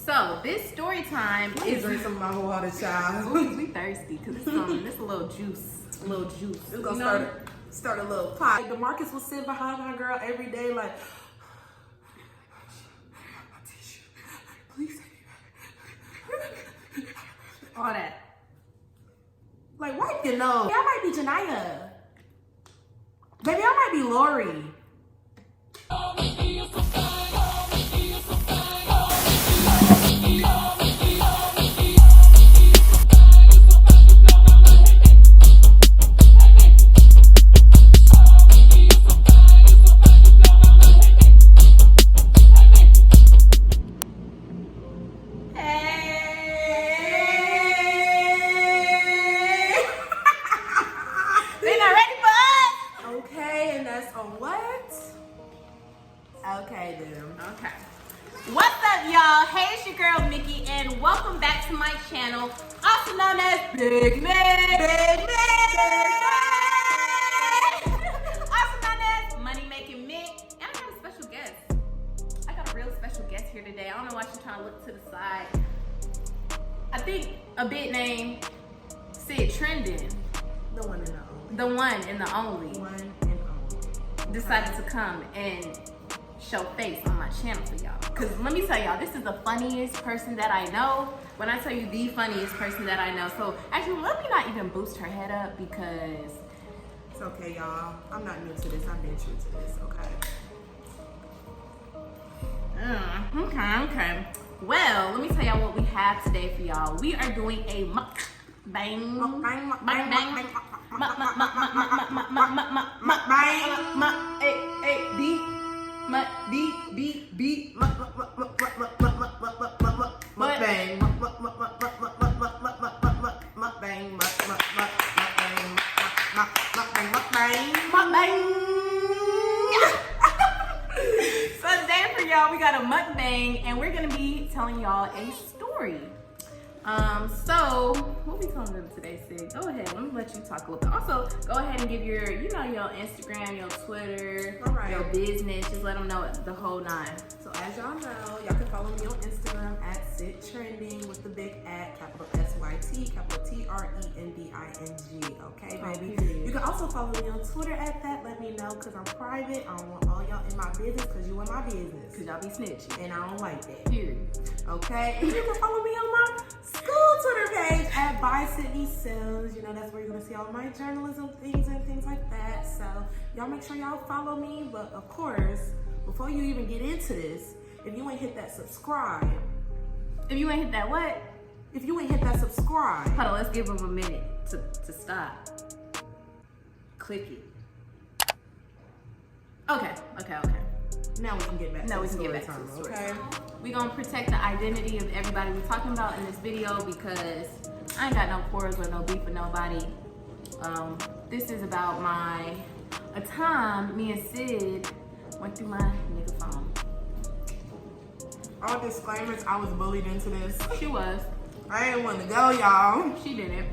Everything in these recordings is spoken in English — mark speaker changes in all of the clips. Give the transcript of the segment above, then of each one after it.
Speaker 1: So this story time is
Speaker 2: drink some of my water, child.
Speaker 1: we thirsty because it's a little juice.
Speaker 2: It's gonna start a little pot. Like, DeMarcus was sitting behind my girl every day, like, please.
Speaker 1: All that.
Speaker 2: Like, wipe your nose. I might be Janiyah. Baby, I might be Lori. Okay, then.
Speaker 1: Okay. What's up, y'all? Hey, it's your girl, Mickey, and welcome back to my channel, also known as Big Mick. Also known as Money Making Mick. And I got a special guest. I got a real special guest here today. I don't know why she's trying to look to the side. I think a bit name Sid Trending.
Speaker 2: The one and the only.
Speaker 1: The one and the only.
Speaker 2: One and only.
Speaker 1: Decided to come and show face on my channel for y'all. Cause let me tell y'all, this is the funniest person that I know. When I tell you the funniest person that I know. So actually, let me not even boost her head up because
Speaker 2: it's okay, y'all. I'm not new to this. I've been true to this, okay?
Speaker 1: Okay. Well, let me tell y'all what we have today for y'all. We are doing a mukbang. So today for y'all, we got a mukbang, and we're gonna be telling y'all a story. So what we telling them today, Sid? Go ahead, let me let you talk a little bit. Also, go ahead and give your, your Instagram, your Twitter, your business. Just let them know the whole nine.
Speaker 2: So as y'all know, y'all can follow me on Instagram at Sid Trending with the big at, capital SYT, capital TRENDING. Okay, baby. You can also follow me on Twitter at that. Let me know because I'm private. I don't want all y'all in my business because you in my business.
Speaker 1: Cause y'all be snitching.
Speaker 2: And I don't like that.
Speaker 1: Period.
Speaker 2: Okay, and you can follow me on my school Twitter page at by Sydney Sales. You know, that's where you're gonna see all my journalism things and things like that. So y'all make sure y'all follow me. But of course, before you even get into this, if you ain't hit that subscribe.
Speaker 1: If you ain't hit that what?
Speaker 2: If you ain't hit that subscribe.
Speaker 1: Hold on, let's give them a minute to stop. Click it. Okay.
Speaker 2: Now we can get back to the story.
Speaker 1: Okay. We're gonna protect the identity of everybody we're talking about in this video because I ain't got no quarrels or no beef with nobody. This is about a time me and Sid went through my nigga phone.
Speaker 2: All disclaimers, I was bullied into this.
Speaker 1: She was.
Speaker 2: I didn't want to go, y'all.
Speaker 1: She didn't.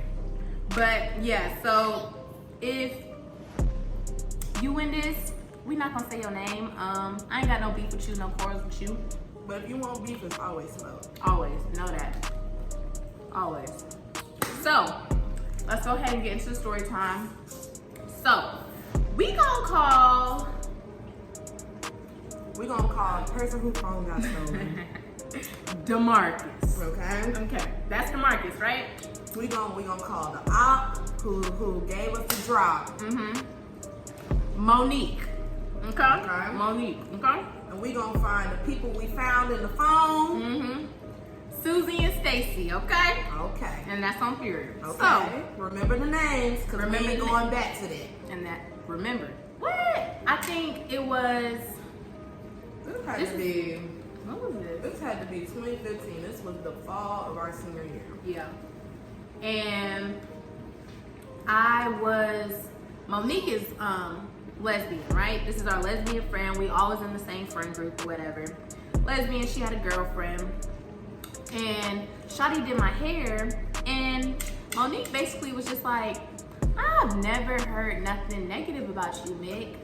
Speaker 1: But yeah, so if you in this, we not gonna say your name. I ain't got no beef with you, no quarrels with you.
Speaker 2: But if you want beef, it's always slow.
Speaker 1: Always, know that. Always. So, let's go ahead and get into the story time. So, we gonna call
Speaker 2: the person whose phone got stolen.
Speaker 1: DeMarcus.
Speaker 2: Okay,
Speaker 1: that's DeMarcus, right?
Speaker 2: We gonna call the op who gave us the drop.
Speaker 1: Monique. Okay. Monique. Okay.
Speaker 2: And we gonna find the people we found in the phone.
Speaker 1: Susie and Stacy. Okay.
Speaker 2: Okay.
Speaker 1: And that's on period.
Speaker 2: Okay.
Speaker 1: So
Speaker 2: remember the names, cause we ain't going back to that.
Speaker 1: And that remember what? I think it was.
Speaker 2: This had to be.
Speaker 1: What was it?
Speaker 2: This had to be 2015. This was the fall of our senior year.
Speaker 1: Yeah. And Monique is lesbian, right? This is our lesbian friend. We always in the same friend group or whatever. Lesbian, she had a girlfriend. And Shawty did my hair. And Monique basically was just like, I've never heard nothing negative about you, Mick.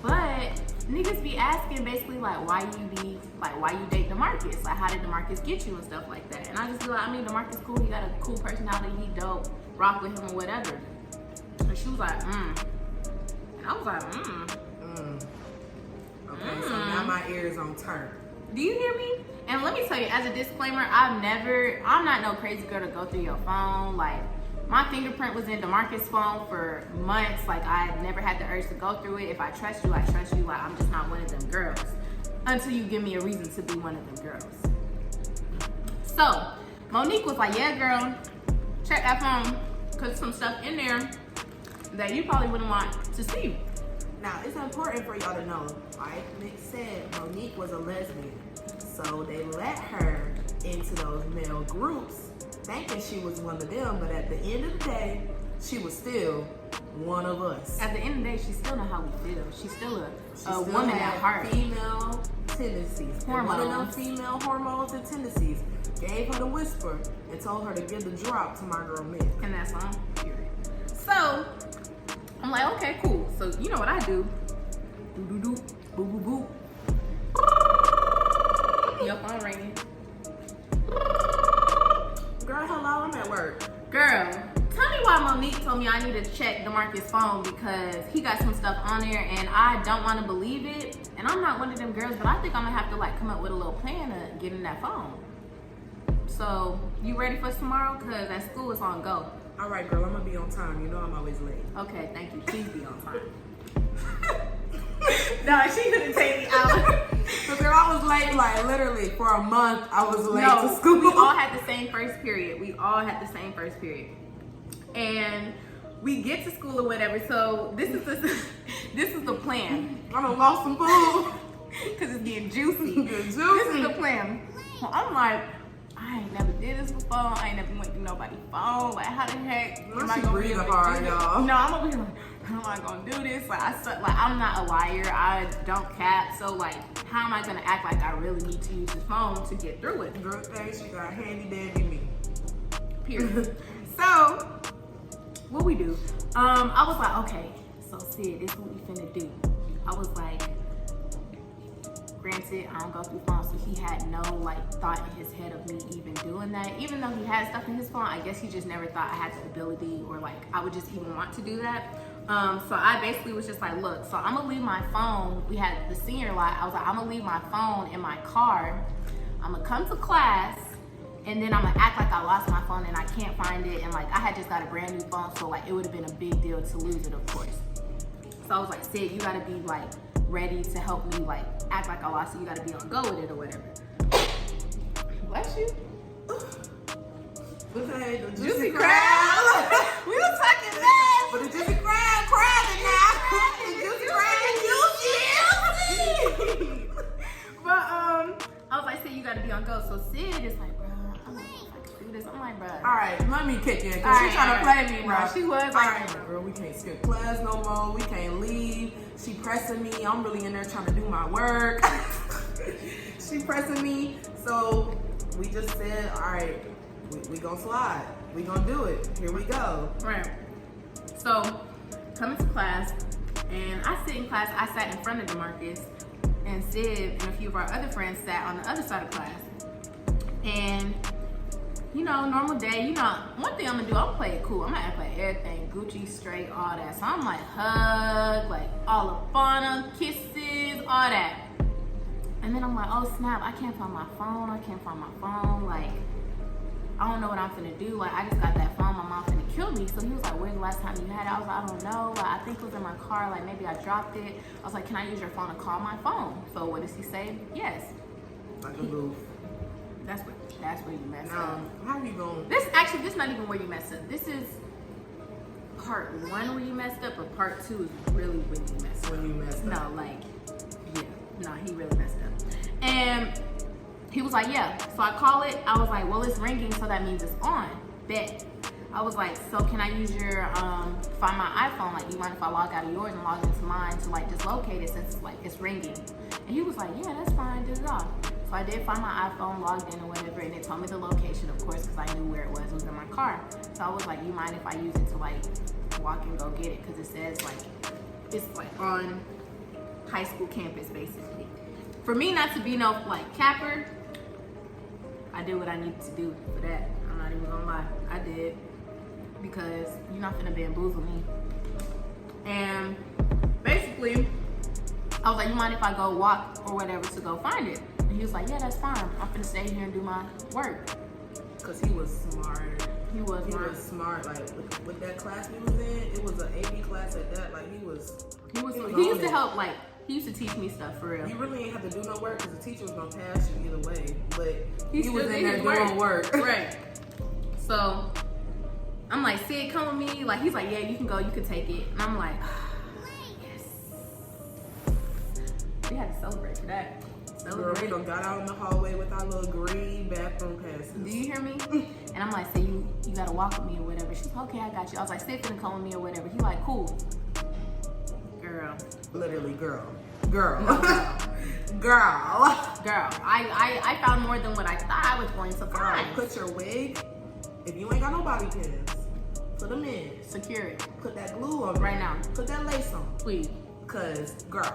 Speaker 1: But niggas be asking basically like why you date DeMarcus? Like how did DeMarcus get you and stuff like that? And I just be like, I mean, DeMarcus cool, he got a cool personality, he dope, rock with him or whatever. And she was like, And I was like,
Speaker 2: Okay, so now my ears on turn.
Speaker 1: Do you hear me? And let me tell you, as a disclaimer, I'm not no crazy girl to go through your phone. Like, my fingerprint was in DeMarcus' phone for months. Like, I never had the urge to go through it. If I trust you, I trust you. Like, I'm just not one of them girls. Until you give me a reason to be one of them girls. So, Monique was like, yeah, girl, check that phone. Because some stuff in there that you probably wouldn't want to see.
Speaker 2: Now, it's important for y'all to know, like Nick said, Monique was a lesbian. So they let her into those male groups thinking she was one of them, but at the end of the day, she was still one of us.
Speaker 1: At the end of the day, she still know how we feel. She's still a woman at heart.
Speaker 2: Female tendencies. And one of them female hormones and tendencies gave her the whisper and told her to give the drop to my girl Nick.
Speaker 1: And that's on period. So I'm like, okay, cool. So you know what I do? Do do do, boo boo boo. Your phone ringing.
Speaker 2: Girl, hello, I'm at work.
Speaker 1: Girl, tell me why Monique told me I need to check DeMarcus' phone because he got some stuff on there and I don't want to believe it. And I'm not one of them girls, but I think I'm gonna have to like come up with a little plan to get in that phone. So, you ready for tomorrow? Cause at school it's on go.
Speaker 2: All right, girl, I'm gonna be on time. You know I'm always late.
Speaker 1: Okay, thank you. Please be on time. No, she couldn't take me out.
Speaker 2: But girl, I was late, like literally for a month. I was late to school.
Speaker 1: We all had the same first period. And we get to school or whatever. So this is the plan.
Speaker 2: I done lost some food.
Speaker 1: Cause it's getting juicy. This is the plan. So I'm like, I ain't never did this before. I ain't never went through nobody's phone. Like, how the heck am I gonna be able to
Speaker 2: hard,
Speaker 1: do this?
Speaker 2: y'all.
Speaker 1: No, I'm over here like, how am I gonna do this? Like, I'm not a liar. I don't cap. So like, how am I gonna act like I really need to use this phone to get through it?
Speaker 2: Girl, thanks, she got handy dandy me.
Speaker 1: Period. So, what we do? I was like, okay, so Sid, this is what we finna do. I was like, granted, I don't go through phones, so he had no like thought in his head of me even doing that. Even though he had stuff in his phone, I guess he just never thought I had the ability or like I would just even want to do that. So I basically was just like, look, so I'm gonna leave my phone. We had the senior lot. I was like, I'm gonna leave my phone in my car. I'm gonna come to class, and then I'm gonna act like I lost my phone and I can't find it. And like I had just got a brand new phone, so like it would have been a big deal to lose it, of course. So I was like, Sid, you gotta be like ready to help me like act like I lost it. You gotta be on go with it or whatever. Bless you.
Speaker 2: Okay, the
Speaker 1: Juicy crab. We were talking that.
Speaker 2: But the juicy crab crabbing now. The juicy crab juicy.
Speaker 1: But I was like, Sid, you gotta be on go. So Sid is like, bro, I don't know if I can do this. I'm like, bro.
Speaker 2: All right, let me kick in because she's trying to play me, bro.
Speaker 1: She was
Speaker 2: all
Speaker 1: like,
Speaker 2: right, girl, we can't skip class no more. We can't leave. She pressing me. I'm really in there trying to do my work. She pressing me. So we just said, all right, we gonna slide. We gonna do it. Here we go.
Speaker 1: Right. So coming to class, and I sit in class. I sat in front of DeMarcus, and Sid and a few of our other friends sat on the other side of class. And you know, normal day, you know, one thing I'm gonna do, I'm gonna play it cool. I'm gonna act like everything, Gucci, straight, all that. So I'm like, hug, like all up on them, kisses, all that. And then I'm like, oh snap, I can't find my phone. Like, I don't know what I'm finna do. Like, I just got that phone, my mom finna kill me. So he was like, where's the last time you had it? I was like, I don't know. Like, I think it was in my car. Like, maybe I dropped it. I was like, can I use your phone to call my phone? So what does he say? Yes.
Speaker 2: Like a goof.
Speaker 1: That's where you messed up.
Speaker 2: How you going?
Speaker 1: This not even where you messed up. This is part 1 where you messed up, but part 2 is really when you messed up.
Speaker 2: When you messed up.
Speaker 1: No, like, yeah. No, he really messed up. And he was like, yeah. So I call it. I was like, well, it's ringing, so that means it's on. Bet. I was like, so can I use your, find my iPhone? Like, you mind if I log out of yours and log into mine to like just locate it since like it's ringing? And he was like, yeah, that's fine, did it all. So I did find my iPhone, logged in or whatever, and it told me the location, of course, because I knew where it was in my car. So I was like, you mind if I use it to like walk and go get it? Because it says like, it's like on high school campus, basically. For me not to be no like capper, I did what I needed to do for that. I'm not even gonna lie, I did, because you're not gonna bamboozle me. And basically, I was like, you mind if I go walk or whatever to go find it? And he was like, yeah, that's fine. I'm finna stay here and do my work.
Speaker 2: Cause he was smart.
Speaker 1: He was
Speaker 2: smart. Like with that class he was in, it was an AP class at that. Like he
Speaker 1: used to help, like, he used to teach me stuff for real.
Speaker 2: You really ain't have to do no work because the teacher was gonna pass you either way. But
Speaker 1: he
Speaker 2: was in there doing work.
Speaker 1: Right. So I'm like, Sid, come with me. Like, he's like, yeah, you can go, you can take it. And I'm like, yes. We had to celebrate for that.
Speaker 2: Girl, we done got out in the hallway with our little green bathroom passes.
Speaker 1: Do you hear me? And I'm like, say you gotta walk with me or whatever. She's like, okay, I got you. I was like, Sid finna come with me or whatever. He like, cool. Girl.
Speaker 2: Literally, girl.
Speaker 1: Girl. I found more than what I thought I was going to find.
Speaker 2: Put your wig. If you ain't got no bobby pins, put them in.
Speaker 1: Secure it.
Speaker 2: Put that glue on
Speaker 1: right now.
Speaker 2: Put that lace on.
Speaker 1: Please.
Speaker 2: Cause girl.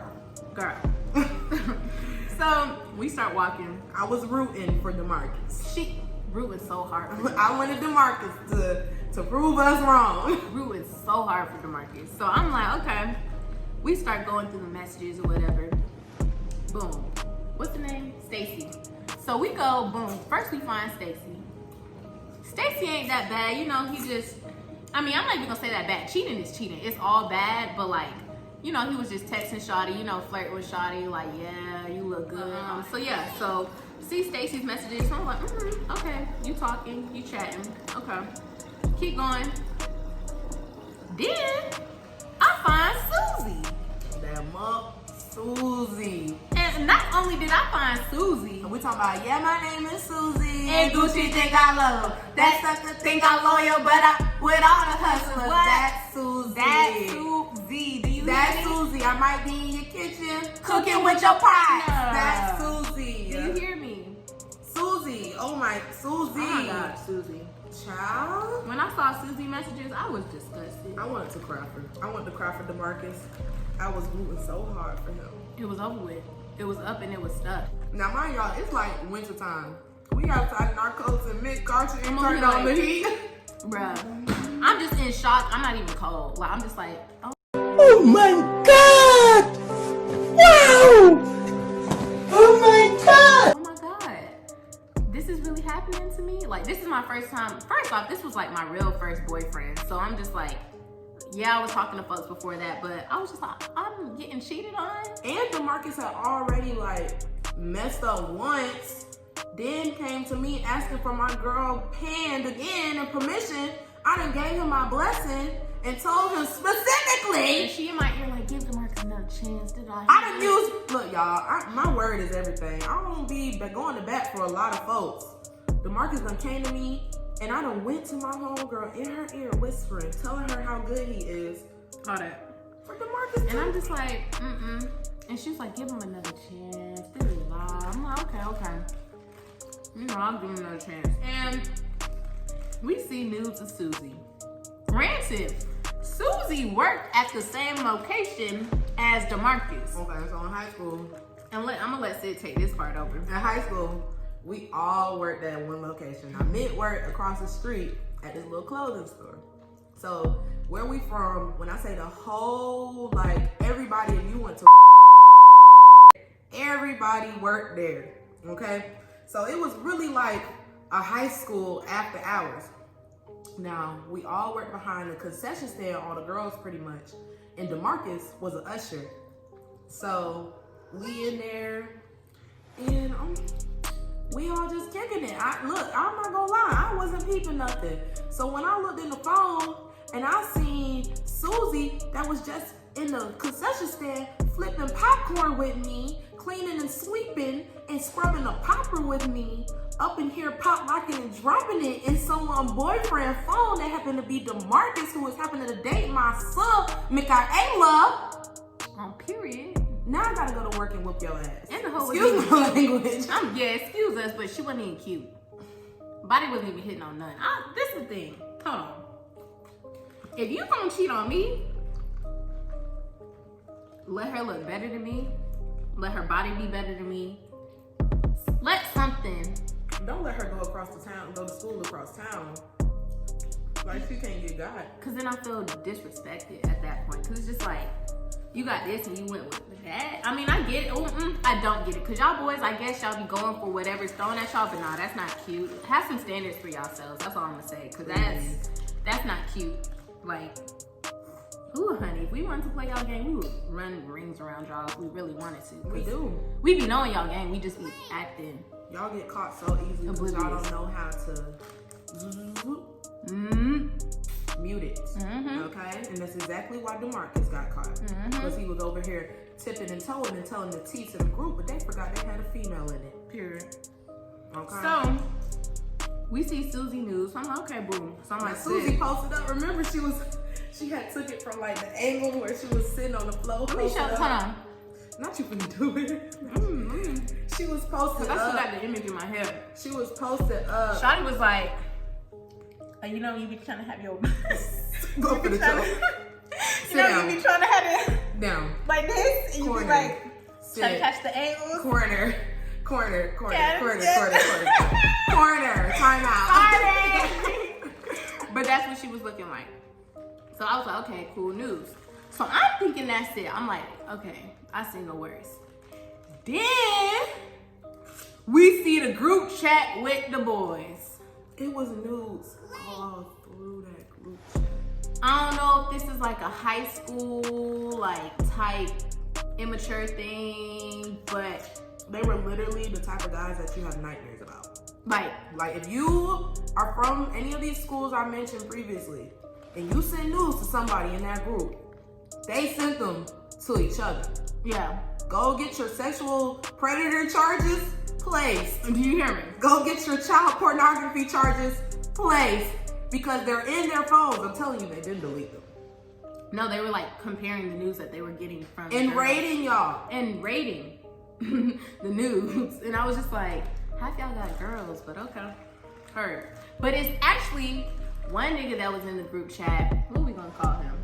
Speaker 1: So we start walking.
Speaker 2: I was rooting for DeMarcus.
Speaker 1: She rooting so hard.
Speaker 2: I wanted DeMarcus to prove us wrong.
Speaker 1: Rooting so hard for DeMarcus. So I'm like, okay. We start going through the messages or whatever. Boom. What's the name? Stacy. So we go, boom. First we find Stacy. Stacy ain't that bad. You know, he just, I mean, I'm not even gonna say that bad. Cheating is cheating. It's all bad, but like, you know, he was just texting Shawty, you know, flirting with Shawty, like, yeah, you look good. So yeah, so see Stacy's messages. So I'm like, okay, you talking, you chatting, okay. Keep going. Then I find Susie.
Speaker 2: That Susie.
Speaker 1: And not only did I find Susie,
Speaker 2: we talking about, yeah, my name is Susie.
Speaker 1: And Gucci think I love her. That sucker think I'm loyal, but I with all the hustlers.
Speaker 2: That's Susie.
Speaker 1: That's Susie. Do you
Speaker 2: That's
Speaker 1: hear me?
Speaker 2: Susie. I might be in your kitchen
Speaker 1: cooking with your partner.
Speaker 2: That's Susie.
Speaker 1: Do you hear me?
Speaker 2: Susie. Oh my, Susie.
Speaker 1: Oh my God, Susie.
Speaker 2: Child.
Speaker 1: When I saw Susie messages, I was disgusted.
Speaker 2: I wanted to cry for. I wanted to cry for DeMarcus. I was rooting so hard for him.
Speaker 1: It was over with. It was up and it was stuck.
Speaker 2: Now, mind y'all, it's like winter time. We outside in our coats and mid Carter and
Speaker 1: I'm
Speaker 2: turned on the
Speaker 1: like,
Speaker 2: heat.
Speaker 1: Bruh, I'm just in shock. I'm not even cold. Like, I'm just like,
Speaker 3: oh my God! Wow! Oh my God!
Speaker 1: oh my God. This is really happening to me? Like, this is my first time. First off, this was like my real first boyfriend. So I'm just like, yeah, I was talking to folks before that, but I was just like, I'm getting cheated on.
Speaker 2: And DeMarcus had already like messed up once, then came to me asking for my girl Pand again and permission. I done gave him my blessing and told him specifically.
Speaker 1: And she in my ear like, give DeMarcus another chance.
Speaker 2: I done used, look y'all, my word is everything. I don't be going to bat for a lot of folks. DeMarcus done came to me and I done went to my homegirl in her ear whispering, telling her how good he is.
Speaker 1: All that.
Speaker 2: For DeMarcus.
Speaker 1: And I'm just like, And she was like, give him another chance. I'm like, okay. You know, I'll give him another chance. And we see nudes of Susie. Granted, Susie worked at the same location as DeMarcus.
Speaker 2: Okay, so in high school.
Speaker 1: And I'm gonna let Sid take this part over.
Speaker 2: In high school, we all worked at one location. I Mid worked across the street at this little clothing store. So where we from, when I say the whole, like everybody, if you went to everybody worked there, okay? So it was really like a high school after hours. Now, we all worked behind the concession stand, all the girls pretty much. And DeMarcus was an usher. So we in there, and we all just kicking it. I'm not gonna lie, I wasn't peeping nothing. So when I looked in the phone and I seen Susie that was just in the concession stand flipping popcorn with me, cleaning and sweeping and scrubbing a popper with me, up in here pop locking and dropping it in someone's boyfriend phone that happened to be DeMarcus, who was happening to date my son, Michaela.
Speaker 1: On period.
Speaker 2: Now I gotta go to work and whoop your ass.
Speaker 1: And the whole
Speaker 2: excuse my language.
Speaker 1: Excuse us, but she wasn't even cute. Body wasn't even hitting on none. This is the thing. Hold on. If you gonna cheat on me, Let her look better than me. Let her body be better than me. Let something.
Speaker 2: Don't let her go across the town, go to school across town. Like she can't get got.
Speaker 1: Cause then I feel disrespected at that point. Cause it's just like, you got this and you went with that. I mean, I get it. I don't get it. Cause y'all boys, I guess y'all be going for whatever's thrown at y'all, but nah, that's not cute. Have some standards for yourselves. That's all I'm gonna say. Cause that's not cute. Like, ooh, honey, if we wanted to play y'all game, we would run rings around y'all if we really wanted to.
Speaker 2: We do.
Speaker 1: We be knowing y'all game. We just be acting.
Speaker 2: Y'all get caught so easily because y'all don't know how to mute it. Okay? And that's exactly why DeMarcus got caught. Because he was over here tipping and toeing and telling the tea to the group, but they forgot they had a female in it.
Speaker 1: Period.
Speaker 2: Okay?
Speaker 1: So, we see Susie news. So I'm like, okay, boom. So I'm like,
Speaker 2: Susie posted up. Remember, she had took it from like the angle where she was sitting on the floor.
Speaker 1: Let me show, hold on.
Speaker 2: Not you finna do it. She was posted up.
Speaker 1: I still got the image in my head.
Speaker 2: She was posted up.
Speaker 1: Shawty was like, you know, you be trying to have your...
Speaker 2: Go for the joke.
Speaker 1: You know, you be trying to have it
Speaker 2: down
Speaker 1: like this, and you be like, trying to catch the angles.
Speaker 2: Corner. Time out.
Speaker 1: But that's what she was looking like. So I was like, okay, cool news. So I'm thinking that's it. I'm like, okay, I see no worries. Then we see the group chat with the boys.
Speaker 2: It was nudes all through that group chat.
Speaker 1: I don't know if this is like a high school, like type immature thing, but
Speaker 2: they were literally the type of guys that you have nightmares about.
Speaker 1: Like
Speaker 2: if you are from any of these schools I mentioned previously, and you send news to somebody in that group, they sent them to each other.
Speaker 1: Yeah.
Speaker 2: Go get your sexual predator charges placed.
Speaker 1: Do you hear me?
Speaker 2: Go get your child pornography charges placed. Because they're in their phones. I'm telling you, they didn't delete them.
Speaker 1: No, they were like comparing the news that they were getting from
Speaker 2: and rating y'all.
Speaker 1: And rating the news. And I was just like, half y'all got girls, but okay. Heard. But it's actually one nigga that was in the group chat. What are we gonna call him?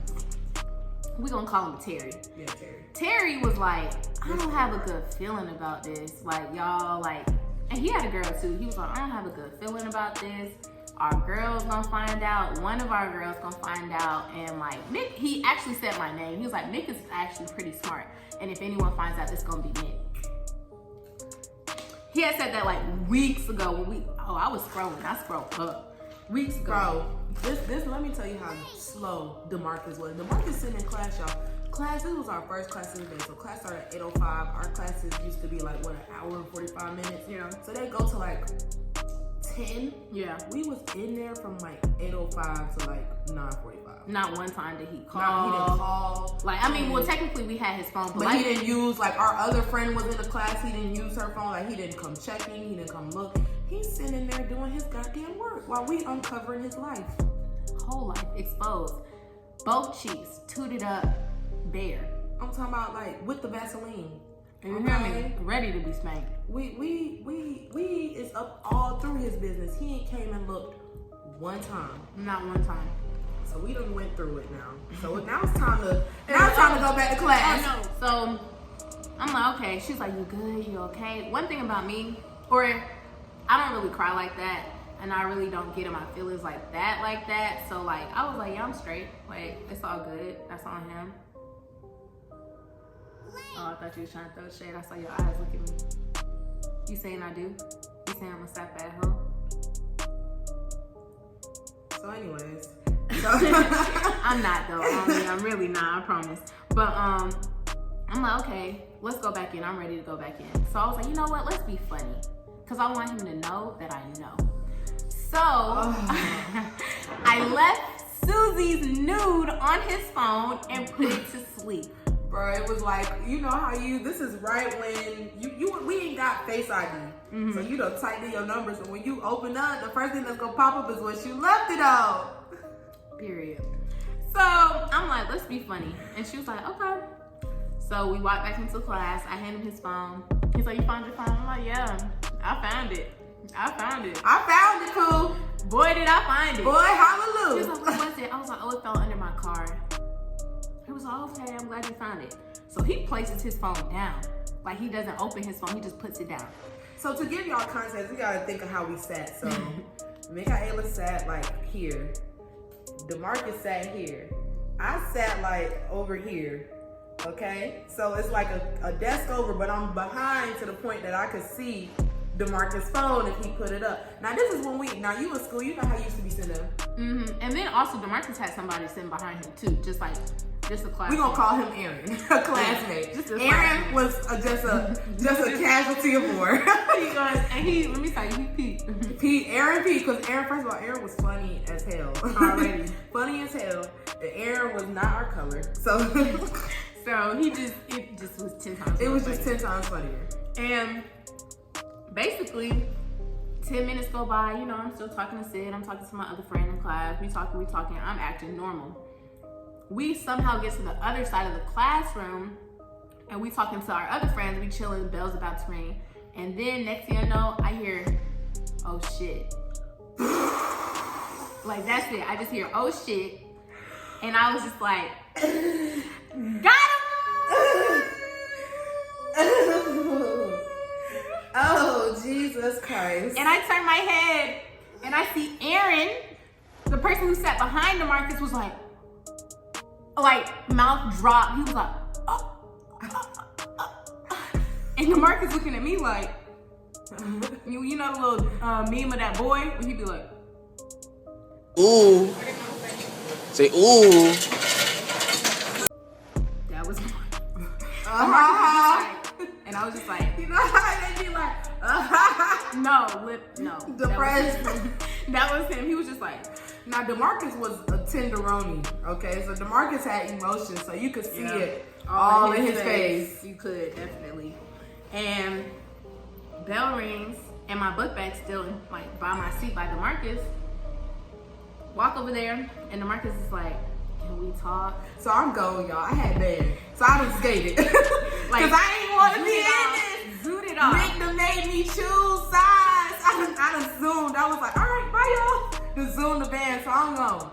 Speaker 1: We gonna call him Terry.
Speaker 2: Yeah, Terry.
Speaker 1: Terry was like, I don't have a good feeling about this. Like, y'all, like, and he had a girl too. He was like, I don't have a good feeling about this. Our girl's gonna find out. One of our girls gonna find out. And like, Nick, he actually said my name. He was like, Nick is actually pretty smart. And if anyone finds out, it's gonna be Nick. He had said that like weeks ago when I was scrolling. I scrolled up. Weeks ago.
Speaker 2: Bro, this let me tell you how slow DeMarcus was. DeMarcus sitting in class, y'all. Class, this was our first class of the day. So class started at 8:05. Our classes used to be like, what, an hour and 45 minutes?
Speaker 1: Yeah.
Speaker 2: So they go to like 10.
Speaker 1: Yeah.
Speaker 2: We was in there from like 8:05 to like 9:45.
Speaker 1: Not one time did he call.
Speaker 2: No, he didn't call.
Speaker 1: Like, I mean, well, technically we had his phone.
Speaker 2: But
Speaker 1: like,
Speaker 2: he didn't use, like, our other friend was in the class. He didn't use her phone. Like, he didn't come checking. He didn't come look. He's sitting there doing his goddamn work while we uncovering his life.
Speaker 1: Whole life exposed. Both cheeks tooted up bare.
Speaker 2: I'm talking about, like, with the Vaseline.
Speaker 1: You hear me? Ready to be spanked.
Speaker 2: We is up all through his business. He ain't came and looked one time.
Speaker 1: Not one time.
Speaker 2: So we done went through it now. So now it's time to go back to class.
Speaker 1: I know. So I'm like, okay. She's like, you good? You okay? One thing about me, or I don't really cry like that, and I really don't get in my feelings like that. So like, I was like, yeah, I'm straight. Like, it's all good. That's on him. Oh, I thought you was trying to throw shade. I saw your eyes look at me. You saying I do? You saying I'm a sap bad hoe?
Speaker 2: So anyways.
Speaker 1: I'm not though. I mean, I'm really not, I promise. But I'm like, okay, let's go back in. I'm ready to go back in. So I was like, you know what? Let's be funny. Because I want him to know that I know. So I left Susie's nude on his phone and put it to sleep.
Speaker 2: Bro, it was like, you know how this is right when we ain't got Face ID. Mm-hmm. So you done typed in your numbers, and when you open up, the first thing that's gonna pop up is what you left it on.
Speaker 1: Period. So I'm like, let's be funny. And she was like, okay. So we walked back into class. I handed him his phone. He's like, you found your phone? I'm like, yeah, I found it. I found it,
Speaker 2: cool.
Speaker 1: Boy, did I find it.
Speaker 2: Boy, hallelujah.
Speaker 1: She was like, what was it? I was like, oh, it fell under my car. He was like, okay, I'm glad you found it. So So he places his phone down. Like he doesn't open his phone, he just puts it down.
Speaker 2: So to give y'all context, we gotta think of how we sat. So Michaela sat like here. DeMarcus sat here. I sat like over here. Okay? So it's like a desk over, but I'm behind to the point that I could see DeMarcus' phone if he put it up. Now this is when now you in school, you know how you used to be sitting there.
Speaker 1: And then also DeMarcus had somebody sitting behind him too, just a classmate.
Speaker 2: We gonna call him Aaron, a classmate. Aaron was just a casualty of war.
Speaker 1: Let me tell you, he peed.
Speaker 2: Aaron peed, because Aaron, first of all, Aaron was funny as hell.
Speaker 1: Already.
Speaker 2: Funny as hell. And Aaron was not our color. So
Speaker 1: it just was 10 times.
Speaker 2: It was just 10 times funnier.
Speaker 1: And basically, 10 minutes go by, you know, I'm still talking to Sid, I'm talking to my other friend in class, we talking, I'm acting normal. We somehow get to the other side of the classroom, and we talking to our other friends, we chilling, bell's about to ring, and then next thing I know, I hear, oh shit. Like, that's it, I just hear, oh shit, and I was just like, got him!
Speaker 2: Oh, Jesus Christ.
Speaker 1: And I turn my head and I see Aaron, the person who sat behind DeMarcus, was like mouth dropped. He was like, and DeMarcus looking at me like, you know the little meme of that boy? When he'd be like,
Speaker 3: ooh. Say ooh.
Speaker 1: that was and I was just like,
Speaker 2: you know how they be like,
Speaker 1: no.
Speaker 2: Depressed.
Speaker 1: That was him. He was just like,
Speaker 2: now DeMarcus was a tenderoni, okay? So DeMarcus had emotions, so you could see it all in his face.
Speaker 1: You could, definitely. And bell rings, and my book bag's still like by my seat by DeMarcus. Walk over there, and DeMarcus is like, can we talk?
Speaker 2: So I'm going, y'all. I had bad. So I done skated. Because I ain't want to be in this.
Speaker 1: Zooted off.
Speaker 2: Nick done made me choose sides. I done zoomed. I was like, all right, bye, y'all. Just zoom the band, so I'm going.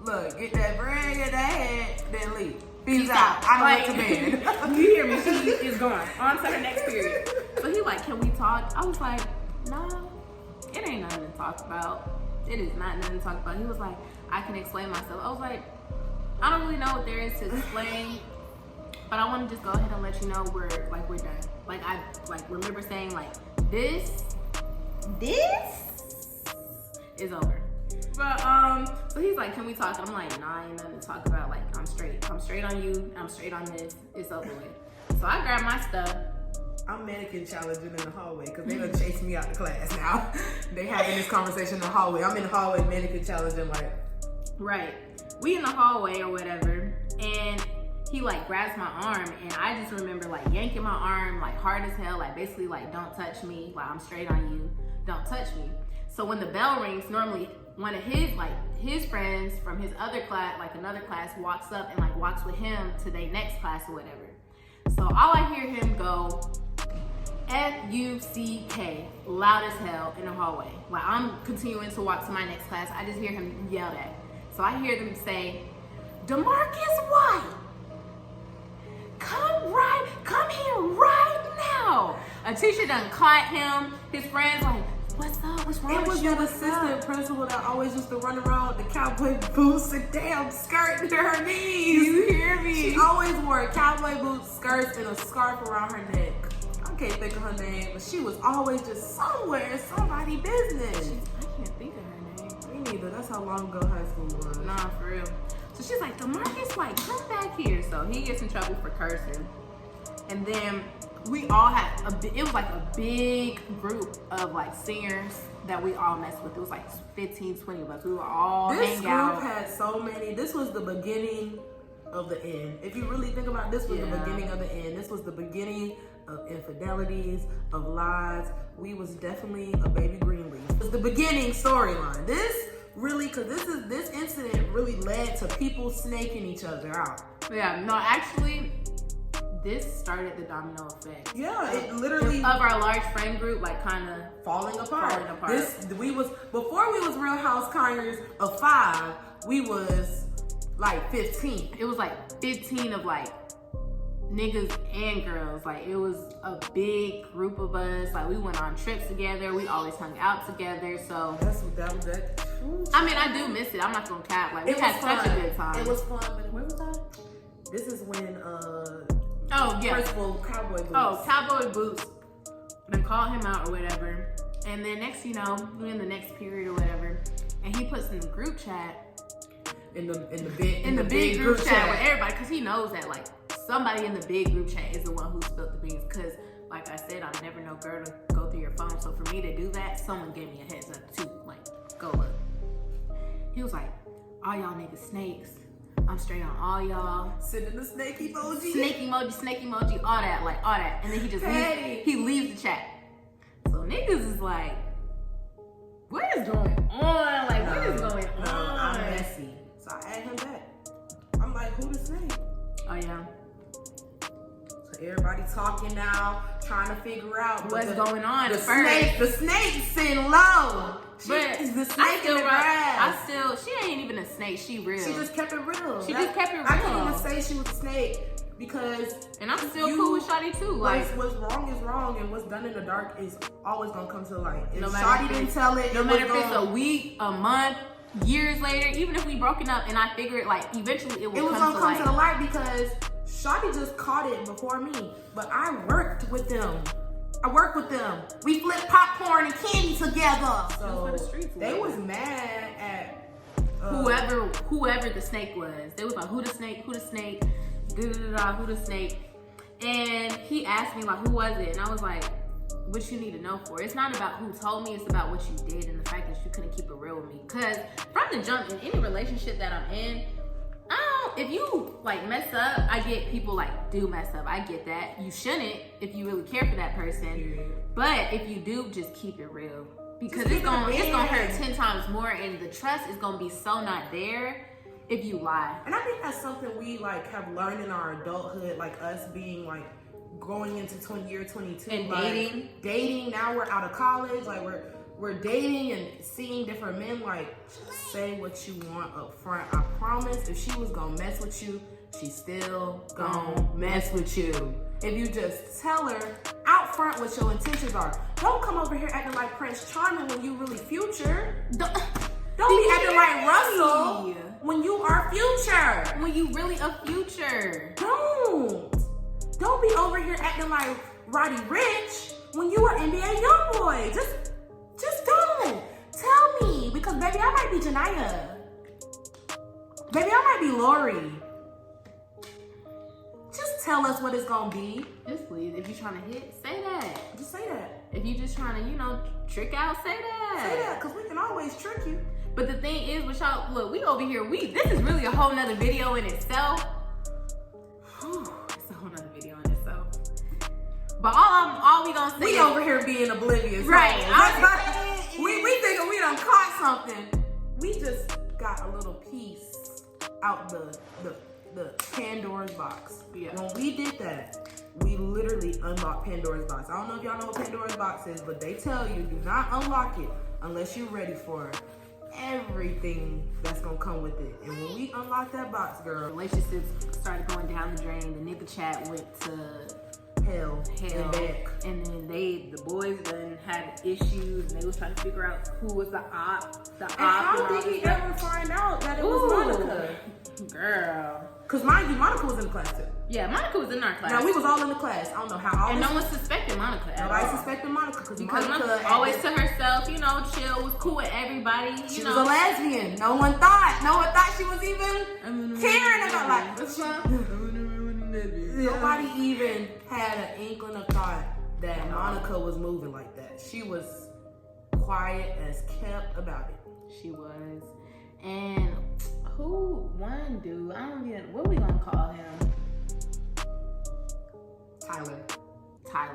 Speaker 2: Look, get that bread, get that head, then leave. Peace out. I done went to bed.
Speaker 1: You hear me? She is gone. On to the next period. So he like, can we talk? I was like, no, it ain't nothing to talk about. It is not nothing to talk about. He was like, I can explain myself. I was like, I don't really know what there is to explain, but I want to just go ahead and let you know we're done. Like I remember saying like this is over. But so he's like, can we talk? I'm like, nah, ain't nothing to talk about. Like I'm straight on you. I'm straight on this. It's over with. So I grabbed my stuff.
Speaker 2: I'm mannequin challenging in the hallway because they done chased me out the class now. They having this conversation in the hallway. I'm in the hallway mannequin challenging like.
Speaker 1: Right. We in the hallway or whatever, and he like grabs my arm, and I just remember like yanking my arm like hard as hell, like basically like don't touch me, like I'm straight on you, don't touch me. So when the bell rings, normally one of his friends from his other class, like another class, walks up and like walks with him to their next class or whatever. So all I hear him go, F-U-C-K, loud as hell in the hallway. Like I'm continuing to walk to my next class, I just hear him yell at. So I hear them say, DeMarcus White, come here right now. A teacher done caught him. His friends like, what's up? What's wrong
Speaker 2: It was
Speaker 1: with you?
Speaker 2: that assistant principal that always used to run around with the cowboy boots and damn skirt to her knees.
Speaker 1: You hear me?
Speaker 2: She always wore cowboy boots, skirts, and a scarf around her neck. I can't think of her name, but she was always just somewhere in somebody's business.
Speaker 1: I can't think of her name.
Speaker 2: Me neither. That's how long ago high school was.
Speaker 1: Nah, for real. So she's like, DeMarcus, like, come back here. So he gets in trouble for cursing. And then we all had it was like a big group of like seniors that we all messed with. It was like 15, 20 of us. We were all hang out.
Speaker 2: This group had so many. This was the beginning of the end. If you really think about it, this was the beginning of the end. This was the beginning of infidelities, of lies. We was definitely a baby green leaf. It was the beginning storyline. This really, because this incident really led to people snaking each other out.
Speaker 1: Yeah, no, actually, this started the domino effect.
Speaker 2: Yeah, it literally
Speaker 1: of our large friend group, like kind of
Speaker 2: falling apart. Before we was Real House Conyers of 5, we was like 15.
Speaker 1: It was like 15 of like niggas and girls. Like, it was a big group of us. Like, we went on trips together. We always hung out together. So
Speaker 2: that.
Speaker 1: I mean, I do miss it. I'm not gonna cap. Like, we had such a good time.
Speaker 2: It was fun, but where was I? This is when Principal Cowboy Boots.
Speaker 1: Oh, Cowboy Boots. They called him out or whatever. And then next, you know, we in the next period or whatever. And he puts in the group chat.
Speaker 2: In the
Speaker 1: big group chat with everybody, because he knows that like somebody in the big group chat is the one who spilled the beans. Because like I said, I never know girl to go through your phone. So for me to do that, someone gave me a heads up too. Like, go look. He was like, all y'all niggas snakes. I'm straight on all y'all.
Speaker 2: Sending the snake emoji.
Speaker 1: Snake emoji, all that. And then he just leaves the chat. So niggas is like, what is going on? Like, what is going on?
Speaker 2: I'm messy. So I add him back. I'm like, who the snake?
Speaker 1: Oh yeah.
Speaker 2: So everybody talking now, trying to figure out
Speaker 1: what's going on.
Speaker 2: The snake sitting low.
Speaker 1: But
Speaker 2: the snake in the grass.
Speaker 1: She ain't even a snake. She real.
Speaker 2: She just kept it real.
Speaker 1: Just kept it real.
Speaker 2: I can't even say she was a snake because.
Speaker 1: And I'm still cool with Shawty too. Like,
Speaker 2: what's wrong is wrong, and what's done in the dark is always gonna come to the light. If
Speaker 1: Shawty
Speaker 2: didn't tell it,
Speaker 1: no matter if it's a week, a month, years later, even if we broken up, and I figured like eventually it was gonna come to the light
Speaker 2: because Shawty just caught it before me, but I worked with them. We flipped popcorn and candy together. So they was mad at
Speaker 1: whoever the snake was. They was like, who the snake? Who the snake? Who the snake? And he asked me like, who was it? And I was like, what you need to know for? It's not about who told me. It's about what you did and the fact that you couldn't keep it real with me. Because from the jump, in any relationship that I'm in, if you like mess up, I get people like do mess up. I get that. You shouldn't if you really care for that person.
Speaker 2: Yeah.
Speaker 1: But if you do, just keep it real. Because it's gonna hurt 10 times more, and the trust is gonna be so not there if you lie.
Speaker 2: And I think that's something we like have learned in our adulthood, like us being like going into year 22
Speaker 1: and
Speaker 2: like, dating. Now we're out of college, like we're dating and seeing different men. Like, say what you want up front. I promise, if she was gonna mess with you, she's still gonna mess with you. If you just tell her out front what your intentions are. Don't come over here acting like Prince Charming when you really Future. Don't be acting like Russell when you are Future.
Speaker 1: When you really a Future.
Speaker 2: Don't be over here acting like Roddy Ricch when you are NBA Youngboy. Just don't. Tell me, because baby, I might be Janiyah. Baby, I might be Lori. Just tell us what it's gonna be.
Speaker 1: Just please, if you're trying to hit, say that.
Speaker 2: Just say that.
Speaker 1: If you're just trying to, trick out, say that.
Speaker 2: Say that, because we can always trick you.
Speaker 1: But the thing is, with y'all, look, we over here, this is really a whole nother video in itself. It's a whole nother video in itself. But all we gonna say
Speaker 2: we
Speaker 1: is,
Speaker 2: over here being oblivious.
Speaker 1: Right.
Speaker 2: We thinking we done caught something. We just got a little piece out the Pandora's box.
Speaker 1: Yeah.
Speaker 2: When we did that, we literally unlocked Pandora's box. I don't know if y'all know what Pandora's box is, but they tell you do not unlock it unless you're ready for everything that's gonna come with it. And when we unlocked that box, girl,
Speaker 1: relationships started going down the drain. The nigga chat went to
Speaker 2: hell and back.
Speaker 1: And then the boys done had issues, and they was trying to figure out who was the op.
Speaker 2: And how did he ever find out that it was Monica?
Speaker 1: Girl.
Speaker 2: Because mind you, Monica was in the class too.
Speaker 1: Yeah, Monica was in our class.
Speaker 2: Now we was all in the class. I don't know how.
Speaker 1: And no one suspected Monica at all.
Speaker 2: Nobody suspected Monica because
Speaker 1: Monica always to herself, chill, was cool with everybody.
Speaker 2: She was a lesbian. No one thought she was even caring about like.
Speaker 1: What's wrong?
Speaker 2: Nobody even had an inkling of thought that Monica was moving like that. She was quiet as kept about it.
Speaker 1: She was. And one dude, I don't get, what we gonna call him?
Speaker 2: Tyler.
Speaker 1: I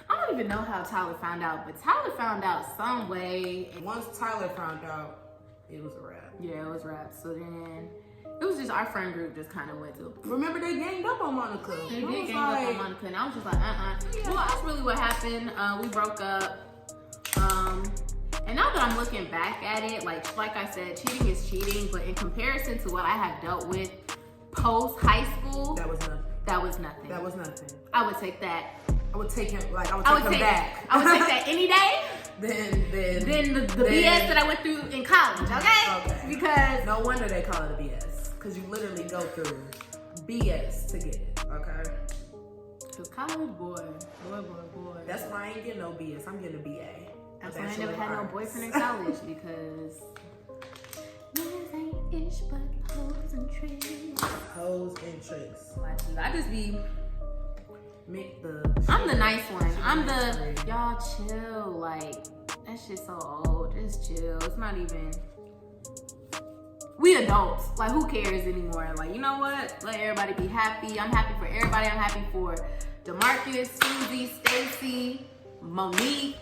Speaker 1: don't even know how Tyler found out, but Tyler found out some way.
Speaker 2: And once Tyler found out, it was a wrap.
Speaker 1: Yeah, it was a wrap. So then it was just our friend group just kind of went to.
Speaker 2: Remember they ganged up on Monica.
Speaker 1: They did gang up on Monica, and I was just like, Well, that's really what happened. We broke up. And now that I'm looking back at it, like I said, cheating is cheating. But in comparison to what I have dealt with post high school,
Speaker 2: that was nothing.
Speaker 1: That was nothing.
Speaker 2: That was nothing.
Speaker 1: I would take that.
Speaker 2: I would take him, like, I would take him back.
Speaker 1: I would take that any day.
Speaker 2: Then
Speaker 1: the BS that I went through in college, okay? Because
Speaker 2: no wonder they call it a BS. Because you literally go through BS to get it, okay?
Speaker 1: Cause college, boy.
Speaker 2: That's why I ain't getting no BS. I'm getting a BA.
Speaker 1: That's why I never had no boyfriend in college because niggas ain't ish but hoes and tricks.
Speaker 2: Hoes and tricks.
Speaker 1: I just be.
Speaker 2: I'm
Speaker 1: the nice one. I'm the y'all chill. Like that shit's so old. Just chill. It's not even. We adults. Like who cares anymore? Like you know what? Let everybody be happy. I'm happy for everybody. I'm happy for DeMarcus, Susie, Stacy, Monique.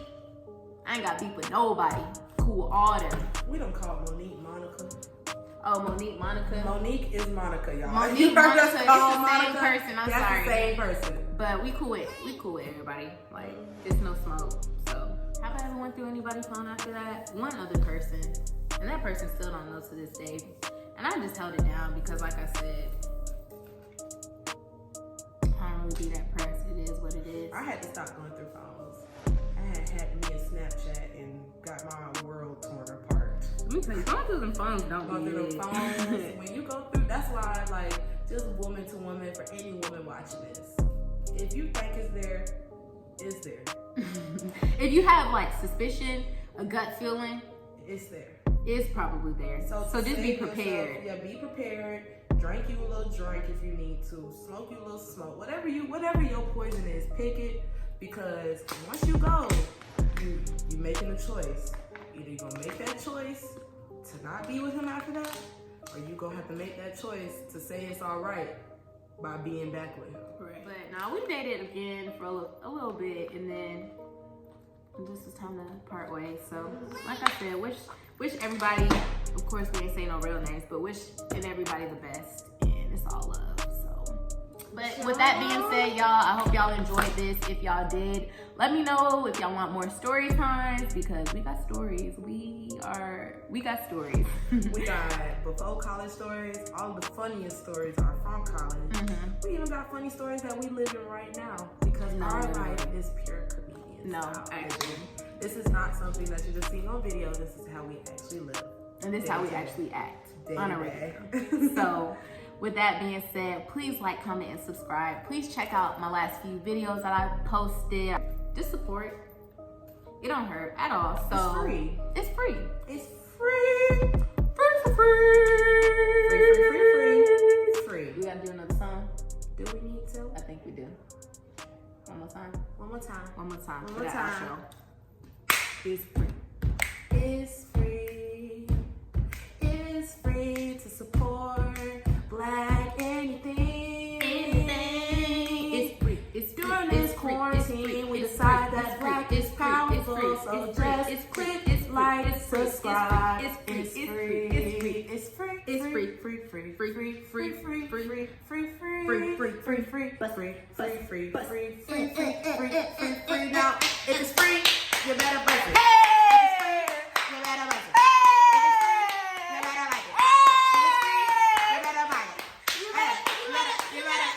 Speaker 1: I ain't got beef with nobody. Cool, all them.
Speaker 2: We don't call Monique Monica.
Speaker 1: Oh, Monique, Monica.
Speaker 2: Monique is Monica, y'all.
Speaker 1: Monique, Monica, it's the same person. I'm
Speaker 2: That's
Speaker 1: sorry.
Speaker 2: the same person.
Speaker 1: But we cool with everybody. Like, it's no smoke. So, have I ever went through anybody's phone after that? One other person. And that person still don't know to this day. And I just held it down because, like I said, I don't really be that pressed. It is what it is.
Speaker 2: I had to stop going through phones. I had me a Snapchat and got my world torn apart.
Speaker 1: Let me tell you, going through them phones don't
Speaker 2: Going
Speaker 1: be
Speaker 2: through
Speaker 1: it.
Speaker 2: them phones. When you go through, that's why, like, just woman to woman, for any woman watching this. If you think it's there, it's there.
Speaker 1: If you have like suspicion, a gut feeling,
Speaker 2: it's there.
Speaker 1: It's probably there. So just be prepared.
Speaker 2: Yourself, be prepared. Drink you a little drink if you need to. Smoke you a little smoke. Whatever your poison is, pick it, because once you go, you making a choice. Either you're gonna make that choice to not be with him after that, or you gonna have to make that choice to say it's all right by being back with him.
Speaker 1: Right. But now we dated again for a little bit, and then this is time to part ways. So, like I said, wish everybody, of course we ain't say no real names, but wish everybody the best, and it's all love. So, but with that being said, y'all, I hope y'all enjoyed this. If y'all did, let me know if y'all want more story times, because we got stories. We got stories.
Speaker 2: We got before college stories. All the funniest stories are from college.
Speaker 1: Mm-hmm.
Speaker 2: We even got funny stories that we live in right now, because our life is pure comedian.
Speaker 1: No, actually.
Speaker 2: This is not something that you're just seeing on video. This is how we actually live.
Speaker 1: And this is how we actually act on a
Speaker 2: day.
Speaker 1: regular. So, with that being said, please like, comment, and subscribe. Please check out my last few videos that I posted. Just support. It don't hurt at all. So
Speaker 2: it's free.
Speaker 1: It's free.
Speaker 2: It's free. It's free.
Speaker 1: We gotta do another song.
Speaker 2: Do we need to?
Speaker 1: I think we do. One more time.
Speaker 2: One more time.
Speaker 1: One more time.
Speaker 2: One more time.
Speaker 1: It's free.
Speaker 2: It's free. It's free to support Black anything.
Speaker 1: It's free. It's free.
Speaker 2: During this quarantine, we decide that Black is powerful. So just click like, subscribe. It's free. It's free. It's free. It's free. Free. Free. Free. Free. Free. Free. Free. Free. Free. Free. Free. Free. Free. Free. Free. Free. Free. Now, if it's free, you better buzz it. You better buzz it. You better like it. You better buy it. You better.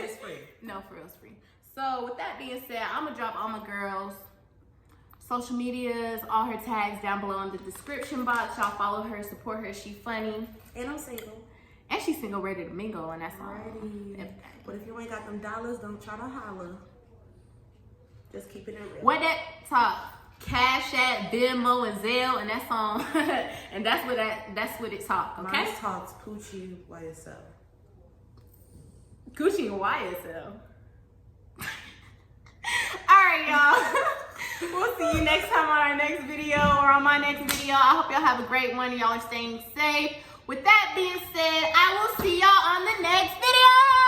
Speaker 2: It's free.
Speaker 1: No, for real, it's free. So with that being said, I'm gonna drop all my girls' social medias, all her tags down below in the description box. Y'all follow her, support her. She funny.
Speaker 2: And I'm single.
Speaker 1: And she's single, ready to mingle, and that's all.
Speaker 2: Alrighty. But if you ain't got them dollars, don't try to holler. Just keep it in real.
Speaker 1: What that talk? Cash App, Venmo, and Zelle, and that's on. And that's what it talk. Okay.
Speaker 2: Mine talks Poochie YSL.
Speaker 1: Gucci and YSL. Alright, y'all. We'll see you next time on our next video or on my next video. I hope y'all have a great one and y'all are staying safe. With that being said, I will see y'all on the next video.